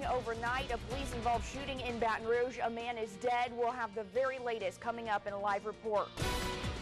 overnight. A police-involved shooting in Baton Rouge. A man is dead. We'll have the very latest coming up in a live report.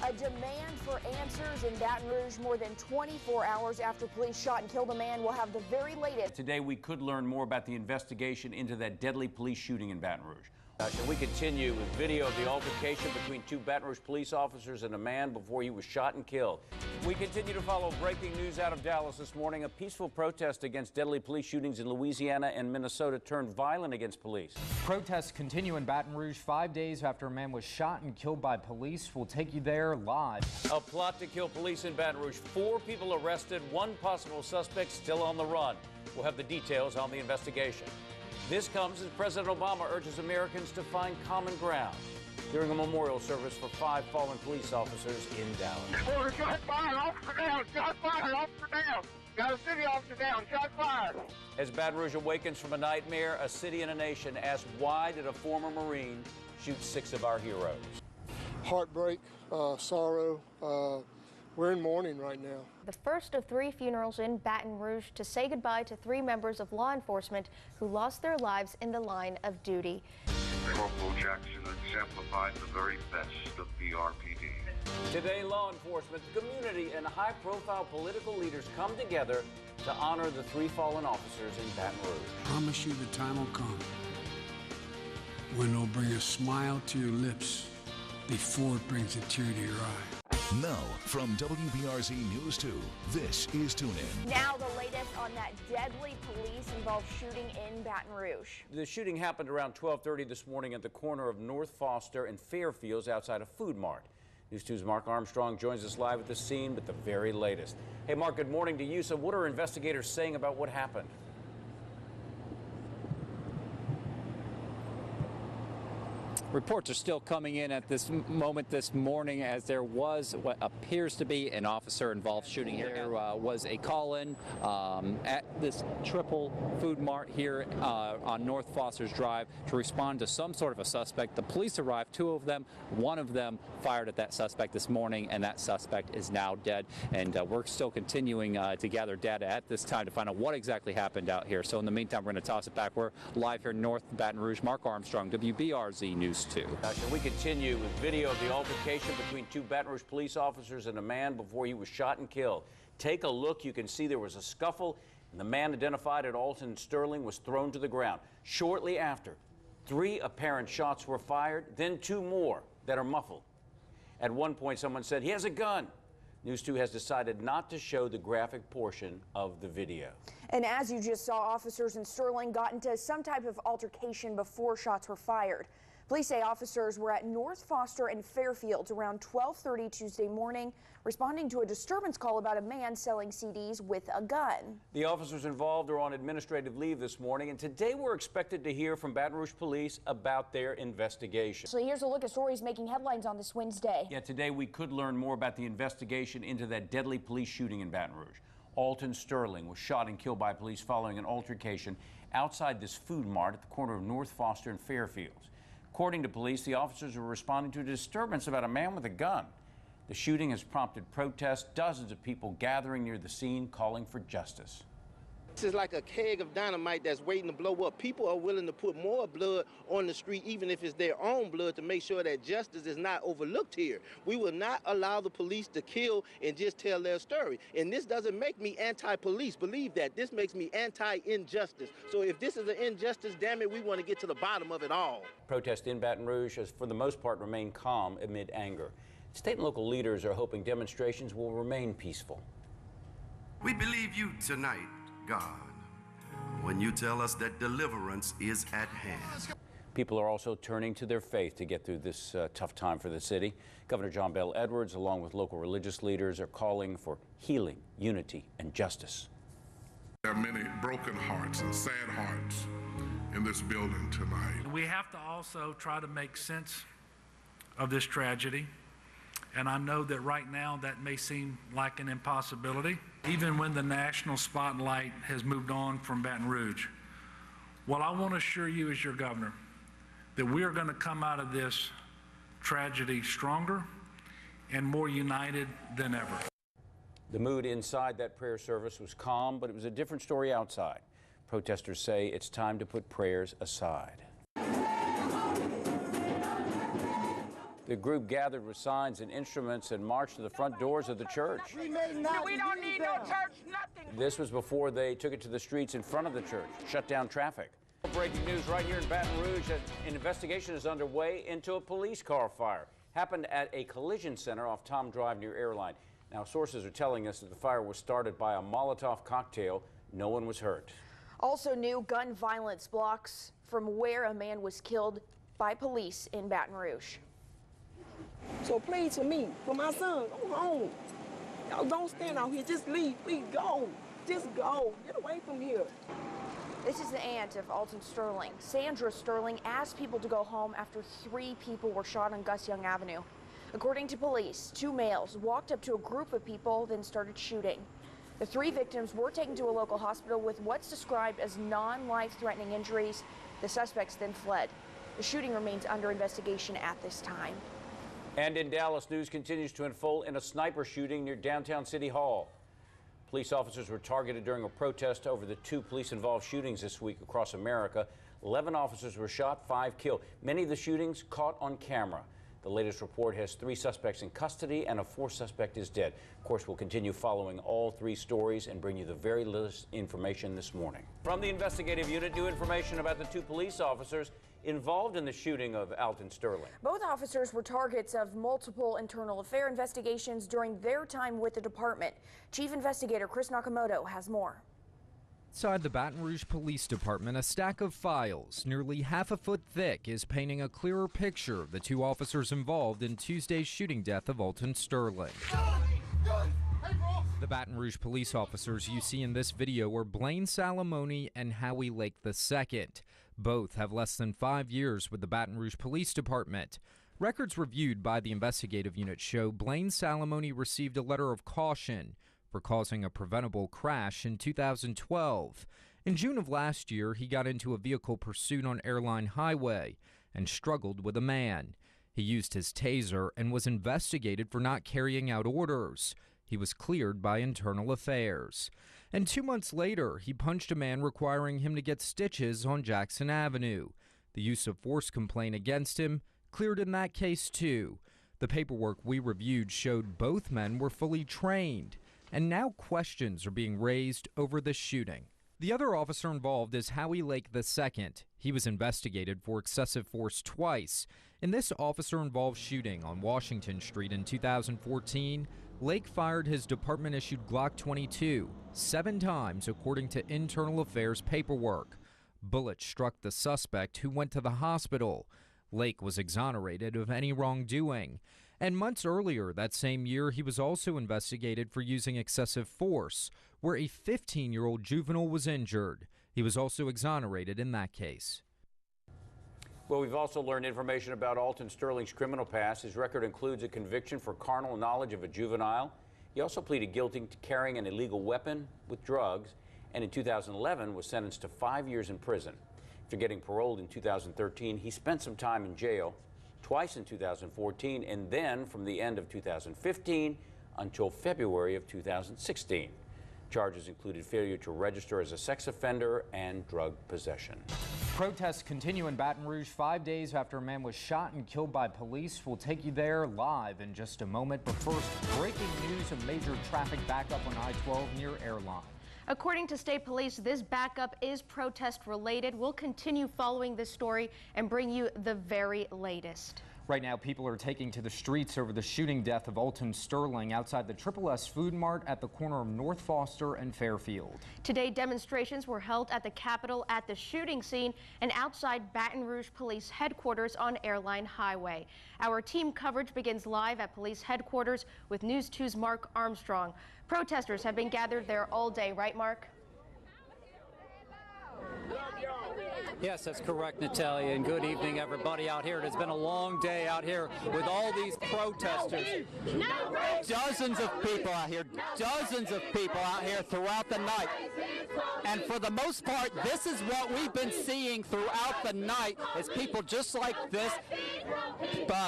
A demand for answers in Baton Rouge more than 24 hours after police shot and killed a man. We'll have the very latest. Today, we could learn more about the investigation into that deadly police shooting in Baton Rouge. And we continue with video of the altercation between two Baton Rouge police officers and a man before he was shot and killed. We continue to follow breaking news out of Dallas this morning. A peaceful protest against deadly police shootings in Louisiana and Minnesota turned violent against police. Protests continue in Baton Rouge 5 days after a man was shot and killed by police. We'll take you there live. A plot to kill police in Baton Rouge. 4 people arrested, 1 possible suspect still on the run. We'll have the details on the investigation. This comes as President Obama urges Americans to find common ground during a memorial service for 5 fallen police officers in Dallas. Shot fired, officer down, shot fired, officer down. Got a city officer down, shot fired. As Baton Rouge awakens from a nightmare, a city and a nation ask, why did a former Marine shoot 6 of our heroes? Heartbreak, sorrow. We're in mourning right now. The first of 3 funerals in Baton Rouge to say goodbye to 3 members of law enforcement who lost their lives in the line of duty. Corporal Jackson exemplified the very best of BRPD. Today, law enforcement, the community, and high-profile political leaders come together to honor the 3 fallen officers in Baton Rouge. I promise you the time will come when it'll bring a smile to your lips before it brings a tear to your eye. Now, from WBRZ News 2, this is Tune In. Now the latest on that deadly police-involved shooting in Baton Rouge. The shooting happened around 12:30 this morning at the corner of North Foster and Fairfields outside a food mart. News 2's Mark Armstrong joins us live at the scene with the very latest. Hey, Mark, good morning to you. So what are investigators saying about what happened? Reports are still coming in at this moment this morning as there was what appears to be an officer-involved shooting here. There was a call-in at this triple food mart here on North Foster's Drive to respond to some sort of a suspect. The police arrived, 2 of them. 1 of them fired at that suspect this morning, and that suspect is now dead. And we're still continuing to gather data at this time to find out what exactly happened out here. So in the meantime, we're going to toss it back. We're live here in North Baton Rouge. Mark Armstrong, WBRZ News 2. We continue with video of the altercation between 2 Baton Rouge police officers and a man before he was shot and killed. Take a look. You can see there was a scuffle, and the man identified as Alton Sterling was thrown to the ground. Shortly after, 3 apparent shots were fired, then 2 more that are muffled. At one point, someone said, "He has a gun." News 2 has decided not to show the graphic portion of the video. And as you just saw, officers in Sterling got into some type of altercation before shots were fired. Police say officers were at North Foster and Fairfields around 12:30 Tuesday morning, responding to a disturbance call about a man selling CDs with a gun. The officers involved are on administrative leave this morning, and today we're expected to hear from Baton Rouge police about their investigation. So here's a look at stories making headlines on this Wednesday. Yeah, today we could learn more about the investigation into that deadly police shooting in Baton Rouge. Alton Sterling was shot and killed by police following an altercation outside this food mart at the corner of North Foster and Fairfields. According to police, the officers were responding to a disturbance about a man with a gun. The shooting has prompted protests, dozens of people gathering near the scene calling for justice. This is like a keg of dynamite that's waiting to blow up. People are willing to put more blood on the street, even if it's their own blood, to make sure that justice is not overlooked here. We will not allow the police to kill and just tell their story. And this doesn't make me anti-police. Believe that. This makes me anti-injustice. So if this is an injustice, damn it, we want to get to the bottom of it all. Protests in Baton Rouge has, for the most part, remained calm amid anger. State and local leaders are hoping demonstrations will remain peaceful. We believe you tonight, God, when you tell us that deliverance is at hand. People are also turning to their faith to get through this tough time for the city. Governor John Bel Edwards, along with local religious leaders, are calling for healing, unity, and justice. There are many broken hearts and sad hearts in this building tonight. We have to also try to make sense of this tragedy. And I know that right now that may seem like an impossibility, even when the national spotlight has moved on from Baton Rouge. Well, I want to assure you as your governor that we are going to come out of this tragedy stronger and more united than ever. The mood inside that prayer service was calm, but it was a different story outside. Protesters say it's time to put prayers aside. The group gathered with signs and instruments and marched to the front doors of the church. We don't need no church, nothing. This was before they took it to the streets in front of the church, shut down traffic. Breaking news right here in Baton Rouge. An investigation is underway into a police car fire. Happened at a collision center off Tom Drive near Airline. Now, sources are telling us that the fire was started by a Molotov cocktail. No one was hurt. Also new gun violence blocks from where a man was killed by police in Baton Rouge. So please, for me, for my son, go home. Y'all don't stand out here. Just leave. Please go. Just go. Get away from here. This is the aunt of Alton Sterling. Sandra Sterling asked people to go home after 3 people were shot on Gus Young Avenue. According to police, 2 males walked up to a group of people, then started shooting. The 3 victims were taken to a local hospital with what's described as non-life-threatening injuries. The suspects then fled. The shooting remains under investigation at this time. And in Dallas, news continues to unfold in a sniper shooting near downtown City Hall. Police officers were targeted during a protest over the 2 police-involved shootings this week across America. 11 officers were shot, 5 killed. Many of the shootings caught on camera. The latest report has 3 suspects in custody and a 4th suspect is dead. Of course, we'll continue following all 3 stories and bring you the very latest information this morning. From the investigative unit, new information about the 2 police officers involved in the shooting of Alton Sterling. Both officers were targets of multiple internal affair investigations during their time with the department. Chief Investigator Chris Nakamoto has more. Inside the Baton Rouge Police Department, a stack of files nearly half a foot thick is painting a clearer picture of the 2 officers involved in Tuesday's shooting death of Alton Sterling. The Baton Rouge police officers you see in this video are Blaine Salamone and Howie Lake II. Both have less than 5 years with the Baton Rouge Police Department. Records reviewed by the investigative unit show Blaine Salamone received a letter of caution for causing a preventable crash in 2012. In June of last year, he got into a vehicle pursuit on Airline Highway and struggled with a man. He used his taser and was investigated for not carrying out orders. He was cleared by Internal Affairs. And 2 months later, he punched a man requiring him to get stitches on Jackson Avenue. The use of force complaint against him cleared in that case too. The paperwork we reviewed showed both men were fully trained, and now questions are being raised over the shooting. The other officer involved is Howie Lake II. He was investigated for excessive force twice. In this officer-involved shooting on Washington Street in 2014, Lake fired his department-issued Glock 22 7 times, according to Internal Affairs paperwork. Bullets struck the suspect, who went to the hospital. Lake was exonerated of any wrongdoing. And months earlier that same year, he was also investigated for using excessive force, where a 15-year-old juvenile was injured. He was also exonerated in that case. Well, we've also learned information about Alton Sterling's criminal past. His record includes a conviction for carnal knowledge of a juvenile. He also pleaded guilty to carrying an illegal weapon with drugs, and in 2011 was sentenced to 5 years in prison. After getting paroled in 2013, he spent some time in jail, twice in 2014, and then from the end of 2015 until February of 2016. Charges included failure to register as a sex offender and drug possession. Protests continue in Baton Rouge 5 days after a man was shot and killed by police. We'll take you there live in just a moment. But first, breaking news of major traffic backup on I-12 near Airline. According to state police, this backup is protest related. We'll continue following this story and bring you the very latest. Right now, people are taking to the streets over the shooting death of Alton Sterling outside the Triple S Food Mart at the corner of North Foster and Fairfield. Today, demonstrations were held at the Capitol, at the shooting scene, and outside Baton Rouge Police Headquarters on Airline Highway. Our team coverage begins live at police headquarters with News 2's Mark Armstrong. Protesters have been gathered there all day, right, Mark? Yes, that's correct, Natalia, and good evening, everybody out here. It has been a long day out here with all these protesters. Dozens of people out here throughout the night. And for the most part, this is what we've been seeing throughout the night, is people just like this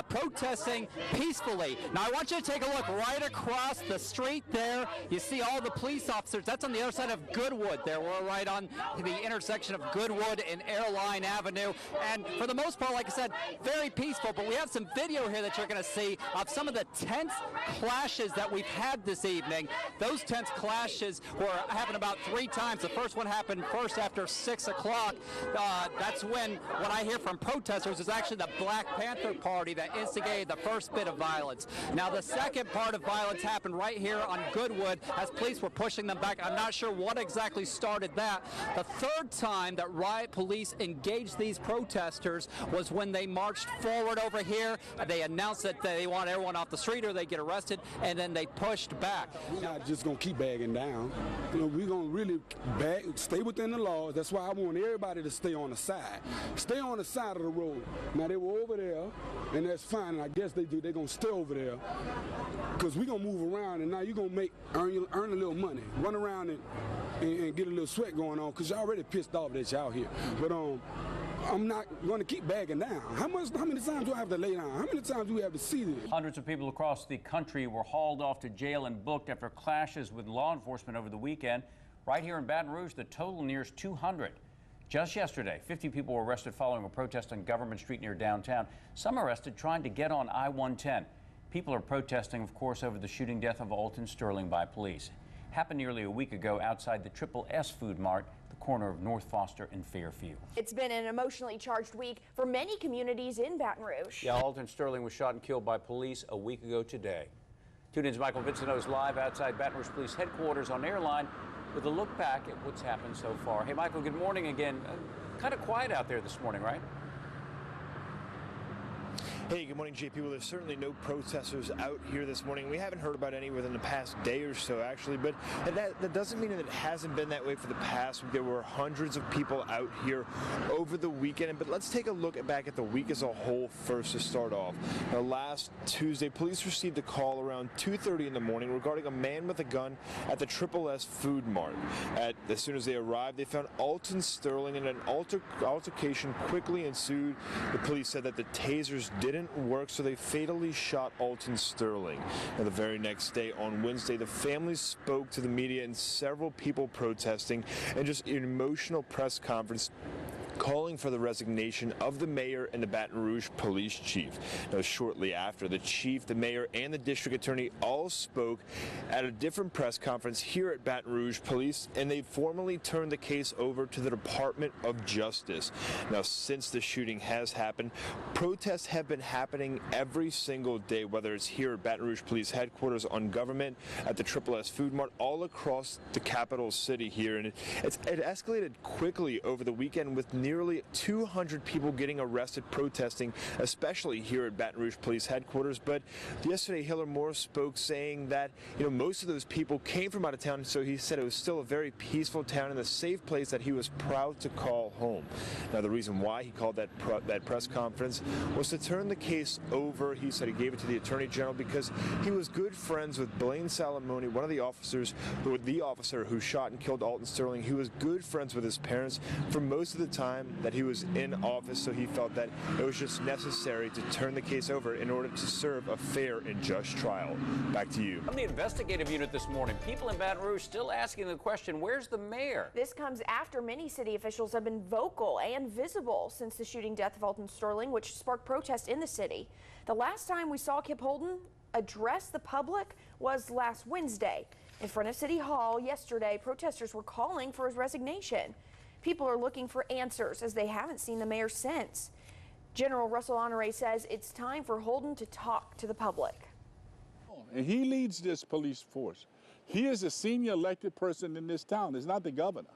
protesting peacefully. Now, I want you to take a look right across the street there. You see all the police officers. That's on the other side of Goodwood there. We're right on the intersection of Goodwood and Airline Avenue. And for the most part, like I said, very peaceful. But we have some video here that you're going to see of some of the tense clashes that we've had this evening. Those tense clashes happened about 3 times. The first one happened first after 6 o'clock. That's when what I hear from protesters is actually the Black Panther Party that instigated the first bit of violence. Now, the second part of violence happened right here on Goodwood as police were pushing them back. I'm not sure what exactly started that. The third time that riot police engaged these protesters was when they marched forward over here. They announced that they want everyone off the street or they get arrested, and then they pushed back. We're not just going to keep bagging down. You know, we're going to really stay within the laws. That's why I want everybody to stay on the side. Stay on the side of the road. Now, they were over there, and that's fine, and I guess they're going to stay over there because we're going to move around, and now you're going to earn a little money, run around and get a little sweat going on because you're already pissed off that y'all here. But I'm not going to keep bagging down. How many times do I have to lay down? How many times do we have to see this? Hundreds of people across the country were hauled off to jail and booked after clashes with law enforcement over the weekend. Right here in Baton Rouge, the total nears 200. Just yesterday, 50 people were arrested following a protest on Government Street near downtown. Some arrested trying to get on I-110. People are protesting, of course, over the shooting death of Alton Sterling by police. Happened nearly a week ago outside the Triple S Food Mart, the corner of North Foster and Fairfield. It's been an emotionally charged week for many communities in Baton Rouge. Yeah, Alton Sterling was shot and killed by police a week ago today. Tune in's Michael Vinceno's live outside Baton Rouge Police Headquarters on Airline with a look back at what's happened so far. Hey, Michael, good morning again. Kind of quiet out there this morning, right? Hey, good morning, JP. Well, there's certainly no protesters out here this morning. We haven't heard about any within the past day or so, actually, but that doesn't mean that it hasn't been that way for the past week. There were hundreds of people out here over the weekend, but let's take a look back at the week as a whole first to start off. Now, last Tuesday, police received a call around 2:30 in the morning regarding a man with a gun at the Triple S Food Mart. As soon as they arrived, they found Alton Sterling, and an altercation quickly ensued. The police said that the tasers didn't work, so they fatally shot Alton Sterling. Now, the very next day, on Wednesday, the family spoke to the media and several people protesting, and just an emotional press conference calling for the resignation of the mayor and the Baton Rouge police chief. Now, shortly after, the chief, the mayor, and the district attorney all spoke at a different press conference here at Baton Rouge Police, and they formally turned the case over to the Department of Justice. Now, since the shooting has happened, protests have been happening every single day, whether it's here at Baton Rouge Police Headquarters on Government, at the Triple S Food Mart, all across the capital city here. And it escalated quickly over the weekend with nearly 200 people getting arrested protesting, especially here at Baton Rouge Police Headquarters. But yesterday, Hiller Moore spoke saying that, most of those people came from out of town, so he said it was still a very peaceful town and a safe place that he was proud to call home. Now, the reason why he called that press conference was to turn the case over. He said he gave it to the Attorney General because he was good friends with Blaine Salamone, one of the officer who shot and killed Alton Sterling. He was good friends with his parents for most of the time that he was in office, so he felt that it was just necessary to turn the case over in order to serve a fair and just trial. Back to you. From the investigative unit this morning, people in Baton Rouge still asking the question, where's the mayor? This comes after many city officials have been vocal and visible since the shooting death of Alton Sterling, which sparked protests in the city. The last time we saw Kip Holden address the public was last Wednesday. In front of City Hall yesterday, protesters were calling for his resignation. People are looking for answers as they haven't seen the mayor since. General Russell Honore says it's time for Holden to talk to the public. And he leads this police force. He is a senior elected person in this town. It's not the governor.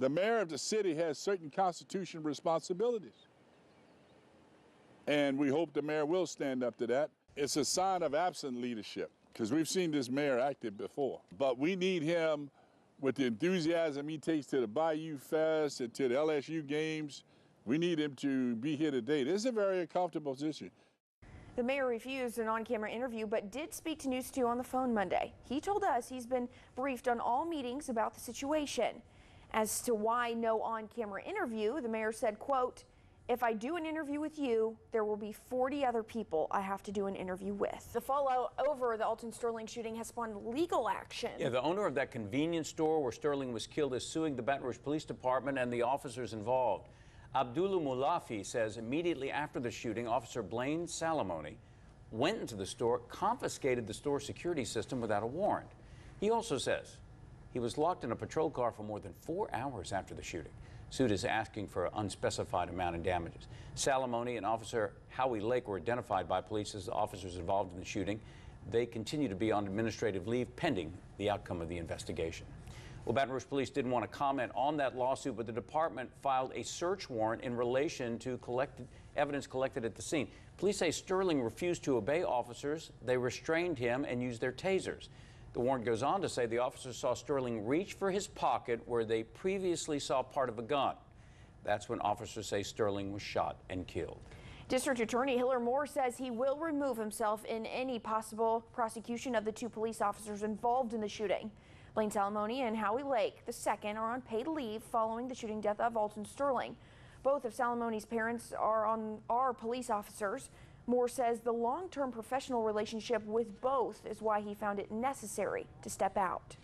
The mayor of the city has certain constitutional responsibilities. And we hope the mayor will stand up to that. It's a sign of absent leadership because we've seen this mayor active before. But we need him with the enthusiasm he takes to the Bayou Fest and to the LSU games, we need him to be here today. This is a very uncomfortable position. The mayor refused an on-camera interview, but did speak to News 2 on the phone Monday. He told us he's been briefed on all meetings about the situation. As to why no on-camera interview, the mayor said, quote, "If I do an interview with you, there will be 40 other people I have to do an interview with." The fallout over the Alton Sterling shooting has spawned legal action. Yeah, the owner of that convenience store where Sterling was killed is suing the Baton Rouge Police Department and the officers involved. Abdullah Mulafi says immediately after the shooting, Officer Blaine Salamone went into the store, confiscated the store security system without a warrant. He also says he was locked in a patrol car for more than 4 hours after the shooting. Suit is asking for an unspecified amount in damages. Salamone and Officer Howie Lake were identified by police as the officers involved in the shooting. They continue to be on administrative leave pending the outcome of the investigation. Well, Baton Rouge Police didn't want to comment on that lawsuit, but the department filed a search warrant in relation to evidence collected at the scene. Police say Sterling refused to obey officers. They restrained him and used their tasers. The warrant goes on to say the officers saw Sterling reach for his pocket where they previously saw part of a gun. That's when officers say Sterling was shot and killed. District Attorney Hiller Moore says he will remove himself in any possible prosecution of the 2 police officers involved in the shooting. Blaine Salamone and Howie Lake, II, are on paid leave following the shooting death of Alton Sterling. Both of Salamone's parents are police officers. Moore says the long-term professional relationship with both is why he found it necessary to step out.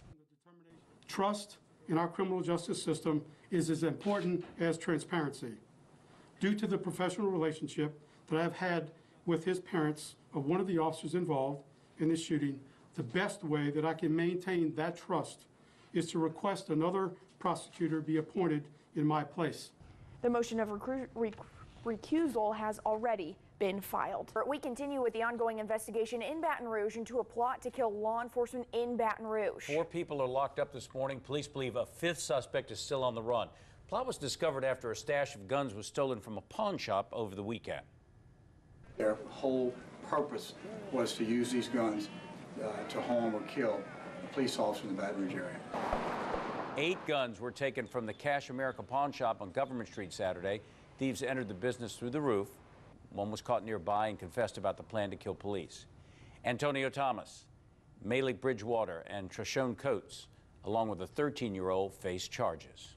Trust in our criminal justice system is as important as transparency. Due to the professional relationship that I've had with his parents of one of the officers involved in this shooting, the best way that I can maintain that trust is to request another prosecutor be appointed in my place. The motion of recusal has already been filed. We continue with the ongoing investigation in Baton Rouge into a plot to kill law enforcement in Baton Rouge. 4 people are locked up this morning. Police believe a 5th suspect is still on the run. The plot was discovered after a stash of guns was stolen from a pawn shop over the weekend. Their whole purpose was to use these guns to harm or kill a police officer in the Baton Rouge area. 8 guns were taken from the Cash America pawn shop on Government Street Saturday. Thieves entered the business through the roof. One was caught nearby and confessed about the plan to kill police. Antonio Thomas, Malik Bridgewater, and Trishon Coates, along with a 13-year-old, face charges.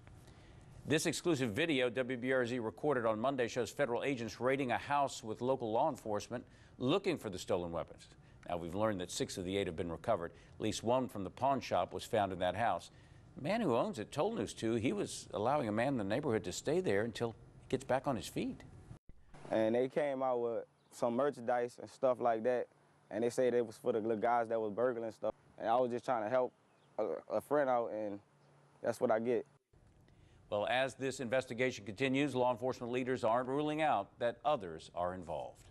This exclusive video WBRZ recorded on Monday shows federal agents raiding a house with local law enforcement looking for the stolen weapons. Now, we've learned that 6 of the 8 have been recovered. At least 1 from the pawn shop was found in that house. The man who owns it told News 2 he was allowing a man in the neighborhood to stay there until he gets back on his feet. And they came out with some merchandise and stuff like that, and they said it was for the little guys that was burgling and stuff. And I was just trying to help a friend out, and that's what I get. Well, as this investigation continues, law enforcement leaders aren't ruling out that others are involved.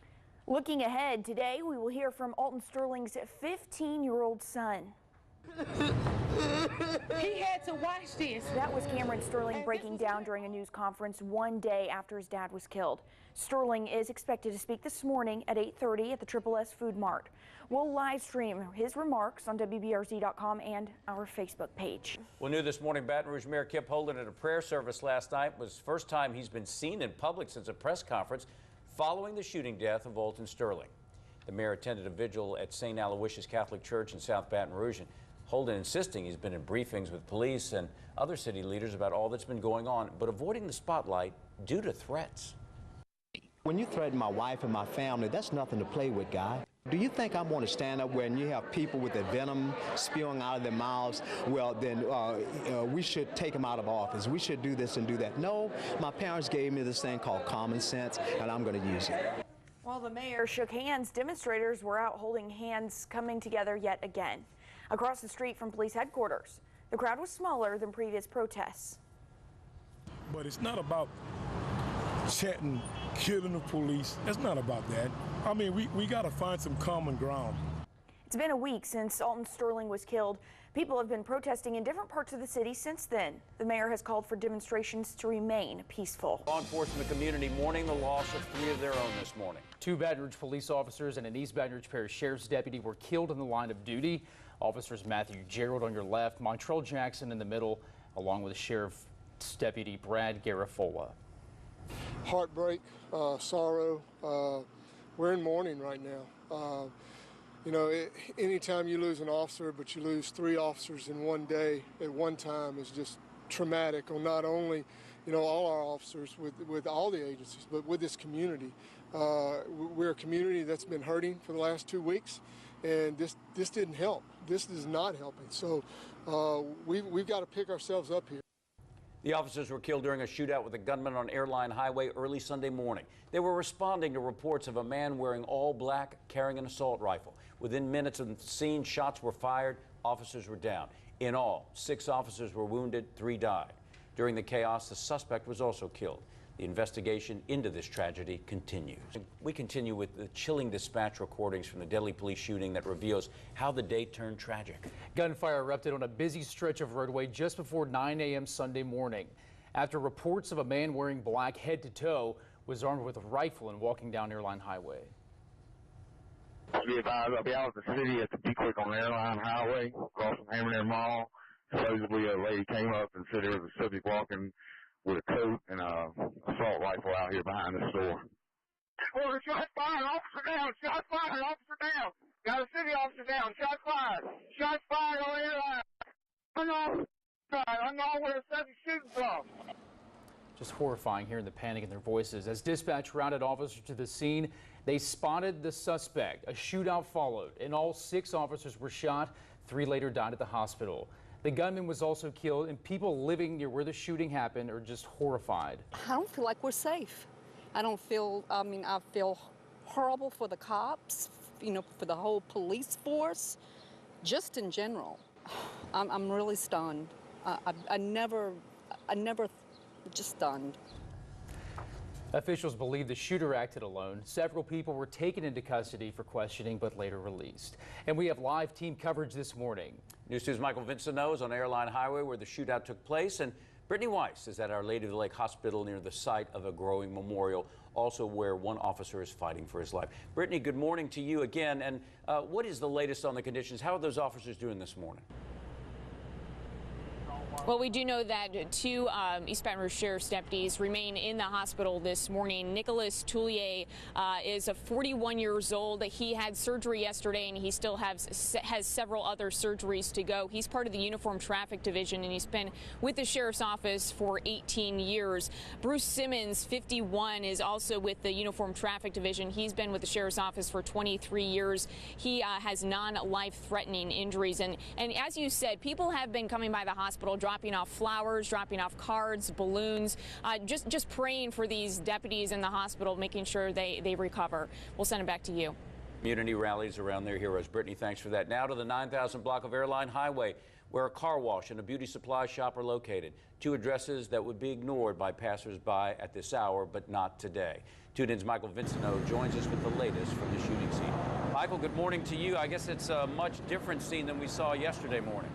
Looking ahead, today we will hear from Alton Sterling's 15-year-old son. He had to watch this. That was Cameron Sterling breaking down during a news conference 1 day after his dad was killed. Sterling is expected to speak this morning at 8:30 at the SSS Food Mart. We'll live stream his remarks on WBRZ.com and our Facebook page. Well, new this morning, Baton Rouge Mayor Kip Holden at a prayer service last night was the first time he's been seen in public since a press conference following the shooting death of Alton Sterling. The mayor attended a vigil at St. Aloysius Catholic Church in South Baton Rouge, and Holden insisting he's been in briefings with police and other city leaders about all that's been going on, but avoiding the spotlight due to threats. When you threaten my wife and my family, that's nothing to play with, guy. Do you think I'm going to stand up when you have people with the venom spewing out of their mouths? Well, then we should take them out of office. We should do this and do that. No, my parents gave me this thing called common sense, and I'm going to use it. While the mayor shook hands, demonstrators were out holding hands, coming together yet again. Across the street from police headquarters, the crowd was smaller than previous protests. But it's not about chatting, killing the police. It's not about that. I mean, we got to find some common ground. It's been a week since Alton Sterling was killed. People have been protesting in different parts of the city since then. The mayor has called for demonstrations to remain peaceful. Law enforcement community mourning the loss of 3 of their own this morning. 2 Baton Rouge police officers and an East Baton Rouge Parish Sheriff's deputy were killed in the line of duty. Officers Matthew Gerald on your left, Montrell Jackson in the middle, along with Sheriff's Deputy Brad Garafola. Heartbreak, sorrow. We're in mourning right now. You know, anytime you lose an officer, but you lose 3 officers in one day at one time is just traumatic on not only, you know, all our officers with all the agencies, but with this community. We're a community that's been hurting for the last 2 weeks, and this didn't help. This is not helping. So we've got to pick ourselves up here. The officers were killed during a shootout with a gunman on Airline Highway early Sunday morning. They were responding to reports of a man wearing all black carrying an assault rifle. Within minutes of the scene, shots were fired. Officers were down. In all, 6 officers were wounded, 3 died. During the chaos, the suspect was also killed. The investigation into this tragedy continues. We continue with the chilling dispatch recordings from the deadly police shooting that reveals how the day turned tragic. Gunfire erupted on a busy stretch of roadway just before 9 a.m. Sunday morning. After reports of a man wearing black head to toe was armed with a rifle and walking down Airline Highway. Be advised, I'll be out of the city at the Be Quick on Airline Highway, across from Hammer Mall. Supposedly a lady came up and said there was a subject walking with a coat and a assault rifle out here behind the store. Well, shot fired, officer down, shot fired, officer down. Got a city officer down, shot fired. Shot fired on Airline. I know where the subject shooting from. Just horrifying hearing the panic in their voices. As dispatch routed officers to the scene, they spotted the suspect. A shootout followed. In all, 6 officers were shot. 3 later died at the hospital. The gunman was also killed, and people living near where the shooting happened are just horrified. I don't feel like we're safe. I feel horrible for the cops, you know, for the whole police force, just in general. I'm really stunned. I never, just stunned. Officials believe the shooter acted alone. Several people were taken into custody for questioning but later released. And we have live team coverage this morning. News 2's Michael Vincento is on Airline Highway where the shootout took place, and Brittany Weiss is at Our Lady of the Lake Hospital near the site of a growing memorial, also where one officer is fighting for his life. Brittany, good morning to you again. And what is the latest on the conditions? How are those officers doing this morning? Well, we do know that 2 East Baton Rouge Sheriff's deputies remain in the hospital this morning. Nicholas Toulier is 41 years old. He had surgery yesterday, and he still has several other surgeries to go. He's part of the Uniform Traffic Division, and he's been with the Sheriff's Office for 18 years. Bruce Simmons, 51, is also with the Uniform Traffic Division. He's been with the Sheriff's Office for 23 yeyears. He has non-life-threatening injuries. And as you said, people have been coming by the hospital, dropping off flowers, dropping off cards, balloons, just praying for these deputies in the hospital, making sure they recover. We'll send it back to you. Community rallies around their heroes. Brittany, thanks for that. Now to the 9,000 block of Airline Highway, where a car wash and a beauty supply shop are located. 2 addresses that would be ignored by passers-by at this hour, but not today. 2 News' Michael Vincento joins us with the latest from the shooting scene. Michael, good morning to you. I guess it's a much different scene than we saw yesterday morning.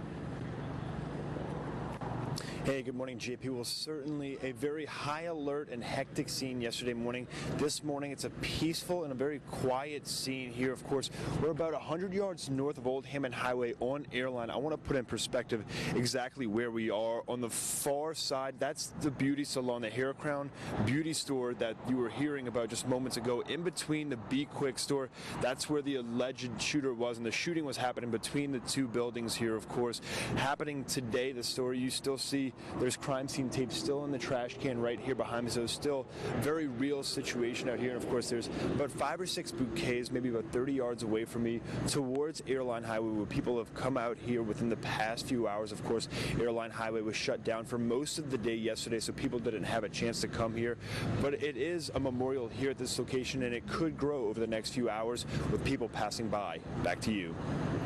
Hey, good morning, JP. Well, certainly a very high alert and hectic scene yesterday morning. This morning, it's a peaceful and a very quiet scene here. Of course, we're about 100 yards north of Old Hammond Highway on Airline. I want to put in perspective exactly where we are. On the far side, that's the beauty salon, the Hair Crown beauty store that you were hearing about just moments ago. In between the Be Quick store, that's where the alleged shooter was, and the shooting was happening between the 2 buildings here, of course. Happening today, the story you still see. There's crime scene tape still in the trash can right here behind me, so it's still a very real situation out here. And of course, there's about 5 or 6 bouquets, maybe about 30 yards away from me, towards Airline Highway, where people have come out here within the past few hours. Of course, Airline Highway was shut down for most of the day yesterday, so people didn't have a chance to come here. But it is a memorial here at this location, and it could grow over the next few hours with people passing by. Back to you.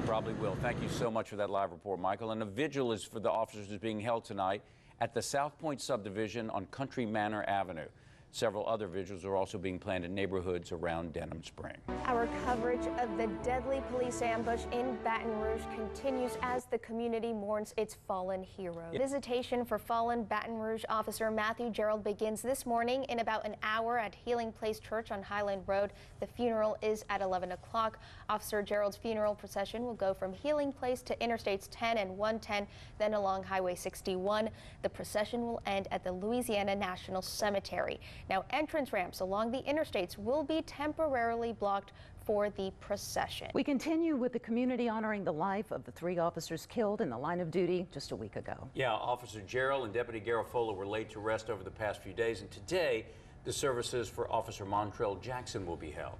Probably will. Thank you so much for that live report, Michael. And a vigil is for the officers is being held tonight at the South Point subdivision on Country Manor Avenue. Several other vigils are also being planned in neighborhoods around Denham Spring. Our coverage of the deadly police ambush in Baton Rouge continues as the community mourns its fallen hero. Visitation for fallen Baton Rouge officer Matthew Gerald begins this morning in about an hour at Healing Place Church on Highland Road. The funeral is at 11 o'clock. Officer Gerald's funeral procession will go from Healing Place to Interstates 10 and 110, then along Highway 61. The procession will end at the Louisiana National Cemetery. Now, entrance ramps along the interstates will be temporarily blocked for the procession. We continue with the community honoring the life of the 3 officers killed in the line of duty just a week ago. Yeah, Officer Gerald and Deputy Garofolo were laid to rest over the past few days, and today the services for Officer Montrell Jackson will be held.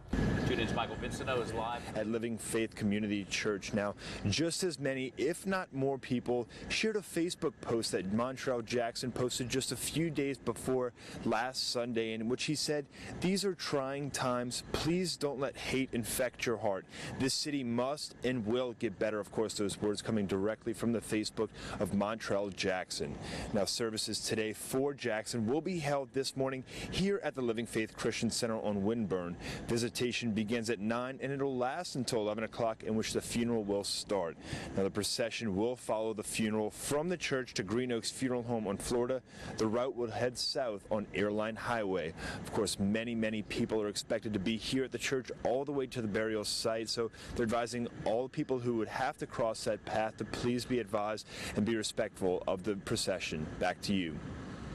2 News' Michael Vincento is live at Living Faith Community Church. Now, just as many, if not more people, shared a Facebook post that Montrell Jackson posted just a few days before last Sunday, in which he said, "These are trying times. Please don't let hate infect your heart. This city must and will get better." Of course, those words coming directly from the Facebook of Montrell Jackson. Now, services today for Jackson will be held this morning here at the Living Faith Christian Center on Windburn. Visitation begins at 9 and it'll last until 11 o'clock, in which the funeral will start. Now, the procession will follow the funeral from the church to Green Oaks Funeral Home on Florida. The route will head south on Airline Highway. Of course, many people are expected to be here at the church all the way to the burial site, so they're advising all the people who would have to cross that path to please be advised and be respectful of the procession. Back to you.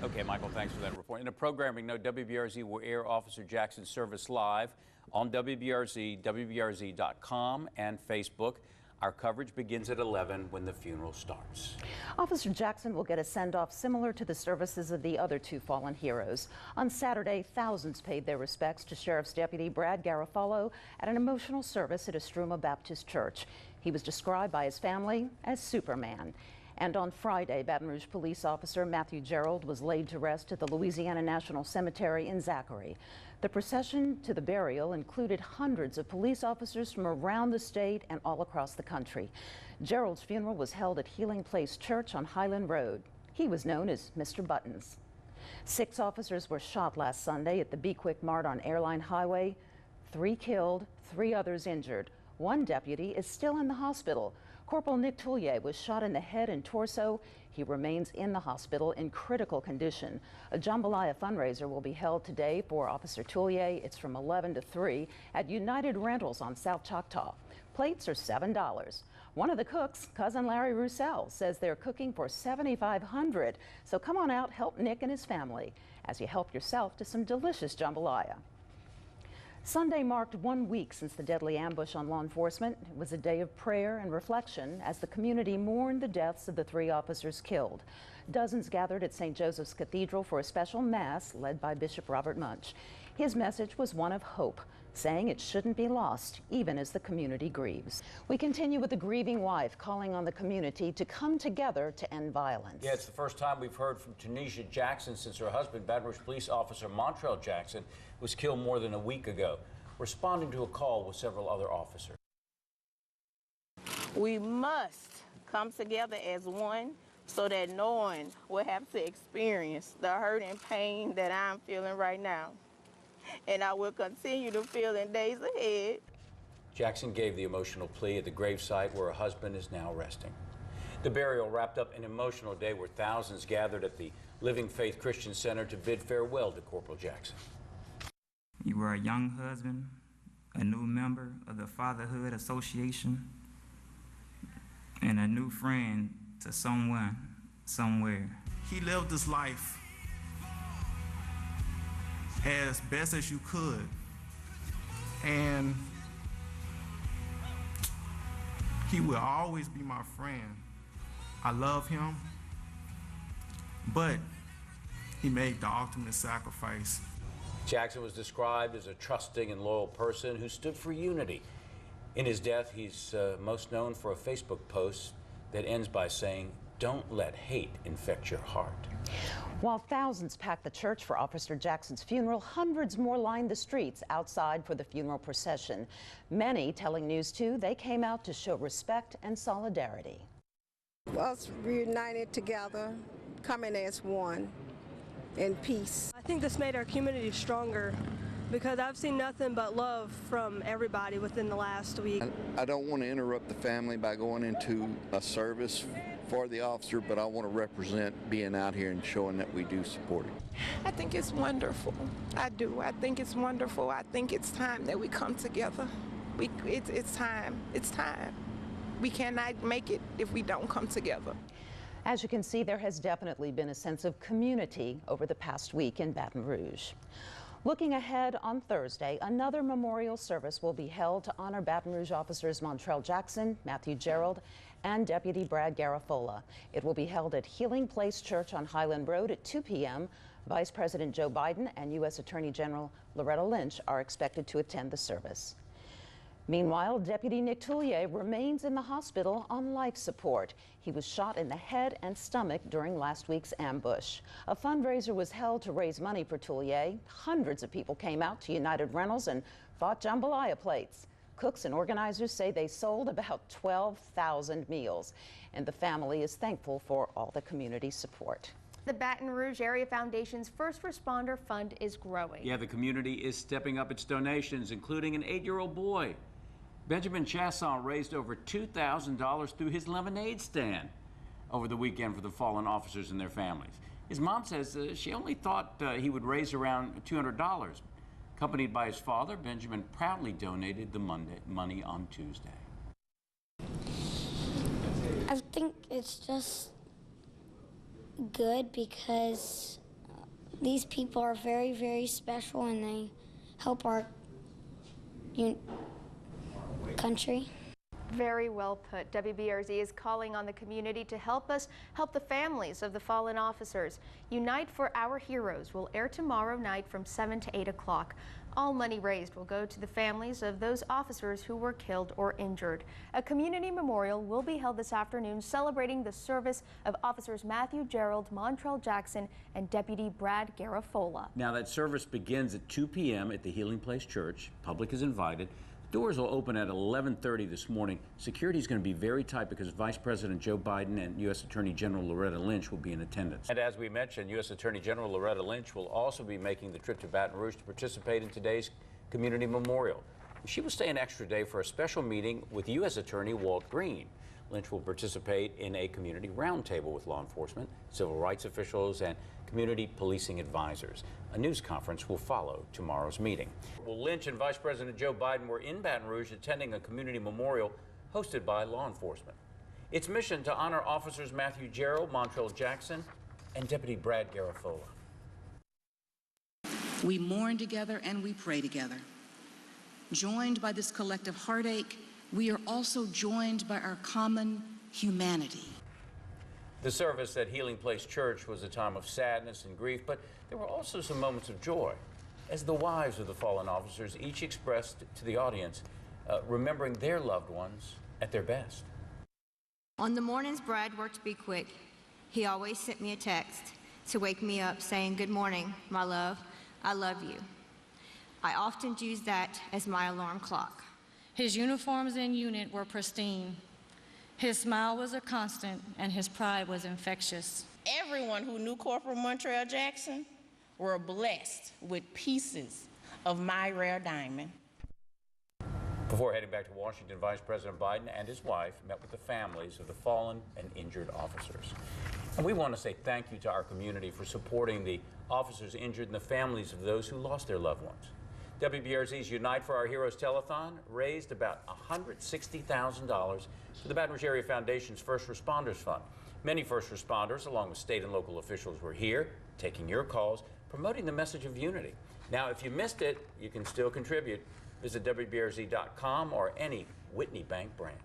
Okay, Michael, thanks for that report. In a programming note, WBRZ will air Officer Jackson's service live on WBRZ, WBRZ.com, and Facebook. Our coverage begins at 11 when the funeral starts. Officer Jackson will get a send-off similar to the services of the other 2 fallen heroes. On Saturday, thousands paid their respects to Sheriff's Deputy Brad Garofolo at an emotional service at Estruma Baptist Church. He was described by his family as Superman. And on Friday, Baton Rouge police officer Matthew Gerald was laid to rest at the Louisiana National Cemetery in Zachary. The procession to the burial included hundreds of police officers from around the state and all across the country. Gerald's funeral was held at Healing Place Church on Highland Road. He was known as Mr. Buttons. 6 officers were shot last Sunday at the Be Quick Mart on Airline Highway. 3 killed, 3 others injured. 1 deputy is still in the hospital. Corporal Nick Tullier was shot in the head and torso. He remains in the hospital in critical condition. A jambalaya fundraiser will be held today for Officer Tullier. It's from 11 to 3 at United Rentals on South Choctaw. Plates are $7. One of the cooks, cousin Larry Roussel, says they're cooking for $7,500. So come on out, help Nick and his family as you help yourself to some delicious jambalaya. Sunday marked 1 week since the deadly ambush on law enforcement. It was a day of prayer and reflection as the community mourned the deaths of the 3 officers killed. Dozens gathered at St. Joseph's Cathedral for a special mass led by Bishop Robert Munch. His message was one of hope, saying it shouldn't be lost, even as the community grieves. We continue with the grieving wife calling on the community to come together to end violence. Yeah, it's the first time we've heard from Tanisha Jackson since her husband, Baton Rouge police officer Montrell Jackson, was killed more than a week ago, responding to a call with several other officers. We must come together as one so that no one will have to experience the hurt and pain that I'm feeling right now. And I will continue to feel in days ahead. Jackson gave the emotional plea at the gravesite where her husband is now resting. The burial wrapped up an emotional day where thousands gathered at the Living Faith Christian Center to bid farewell to Corporal Jackson. You were a young husband, a new member of the Fatherhood Association, and a new friend to someone, somewhere. He lived his life as best as you could, and he will always be my friend. I love him, but he made the ultimate sacrifice. Jackson was described as a trusting and loyal person who stood for unity. In his death, he's most known for a Facebook post that ends by saying, "Don't let hate infect your heart." While thousands packed the church for Officer Jackson's funeral, hundreds more lined the streets outside for the funeral procession. Many telling News 2 they came out to show respect and solidarity. Us reunited together, coming as one in peace. think this made our community stronger because I've seen nothing but love from everybody within the last week. I don't want to interrupt the family by going into a service for the officer, but I want to represent being out here and showing that we do support him. I think it's wonderful. I do. I think it's wonderful. I think it's time that we come together. It's time. It's time. We cannot make it if we don't come together. As you can see, there has definitely been a sense of community over the past week in Baton Rouge. Looking ahead, on Thursday, another memorial service will be held to honor Baton Rouge officers Montrell Jackson, Matthew Gerald, and Deputy Brad Garofalo. It will be held at Healing Place Church on Highland Road at 2 p.m. Vice President Joe Biden and U.S. Attorney General Loretta Lynch are expected to attend the service. Meanwhile, Deputy Nick Tullier remains in the hospital on life support. He was shot in the head and stomach during last week's ambush. A fundraiser was held to raise money for Tullier. Hundreds of people came out to United Rentals and bought jambalaya plates. Cooks and organizers say they sold about 12,000 meals, and the family is thankful for all the community support. The Baton Rouge Area Foundation's First Responder Fund is growing. Yeah, the community is stepping up its donations, including an 8-year-old boy. Benjamin Chasson raised over $2,000 through his lemonade stand over the weekend for the fallen officers and their families. His mom says she only thought he would raise around $200. Accompanied by his father, Benjamin proudly donated the money on Tuesday. I think it's just good because these people are very, very special and they help our country. Very well put. WBRZ is calling on the community to help us help the families of the fallen officers. Unite for Our Heroes will air tomorrow night from 7 to 8 o'clock. All money raised will go to the families of those officers who were killed or injured. A community memorial will be held this afternoon celebrating the service of officers Matthew Gerald, Montrell Jackson, and Deputy Brad Garofalo. Now that service begins at 2 p.m. at the Healing Place Church. Public is invited. Doors will open at 11:30 this morning. Security is going to be very tight because Vice President Joe Biden and U.S. Attorney General Loretta Lynch will be in attendance. And as we mentioned, U.S. Attorney General Loretta Lynch will also be making the trip to Baton Rouge to participate in today's community memorial. She will stay an extra day for a special meeting with U.S. Attorney Walt Green. Lynch will participate in a community roundtable with law enforcement, civil rights officials, and community policing advisors. A news conference will follow tomorrow's meeting. Well, Lynch and Vice President Joe Biden were in Baton Rouge attending a community memorial hosted by law enforcement. Its mission to honor officers Matthew Gerald, Montrell Jackson, and Deputy Brad Garofalo. We mourn together and we pray together. Joined by this collective heartache, we are also joined by our common humanity. The service at Healing Place Church was a time of sadness and grief, but there were also some moments of joy, as the wives of the fallen officers each expressed to the audience, remembering their loved ones at their best. On the mornings Brad worked to be quick, he always sent me a text to wake me up saying, "Good morning, my love, I love you." I often used that as my alarm clock. His uniforms and unit were pristine. His smile was a constant, and his pride was infectious. Everyone who knew Corporal Montrell Jackson were blessed with pieces of my rare diamond. Before heading back to Washington, Vice President Biden and his wife met with the families of the fallen and injured officers. And we want to say thank you to our community for supporting the officers injured and the families of those who lost their loved ones. WBRZ's Unite for Our Heroes telethon raised about $160,000 for the Baton Rouge Area Foundation's First Responders Fund. Many first responders, along with state and local officials, were here taking your calls, promoting the message of unity. Now, if you missed it, you can still contribute. Visit WBRZ.com or any Whitney Bank branch.